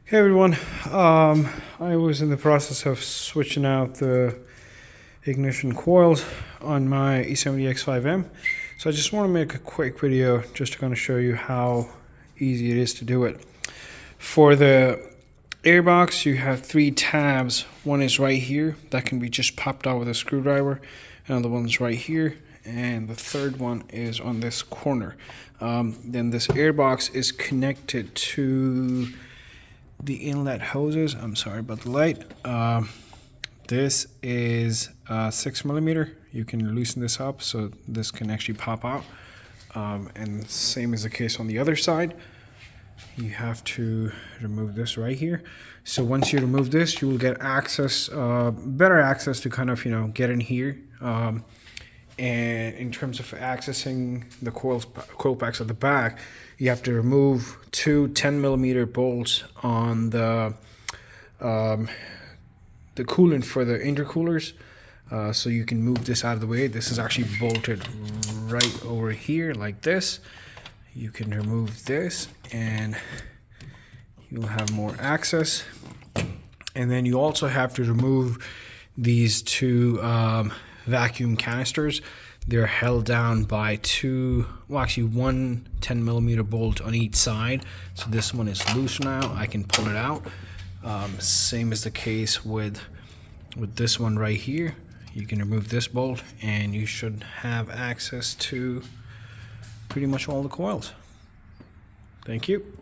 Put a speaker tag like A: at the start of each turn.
A: Hey everyone, I was in the process of switching out the ignition coils on my E70 X5M, so I just want to make a quick video just to kind of show you how easy it is to do it. For the airbox, you have three tabs. One is right here that can be just popped out with a screwdriver, another one's right here, and the third one is on this corner. Then this airbox is connected to the inlet hoses. I'm sorry about the light. This is 6mm. You can loosen this up so this can actually pop out. And same is the case on the other side. You have to remove this right here. So once you remove this, you will get access, better access to kind of, get in here. And in terms of accessing the coil packs at the back, you have to remove two 10mm bolts on the coolant for the intercoolers. So you can move this out of the way. This is actually bolted right over here like this. You can remove this and you'll have more access. And then you also have to remove these two vacuum canisters. They're held down by one 10mm bolt on each side. So this one is loose now. I can pull it out. Same is the case with this one right here. You can remove this bolt and you should have access to pretty much all the coils. Thank you.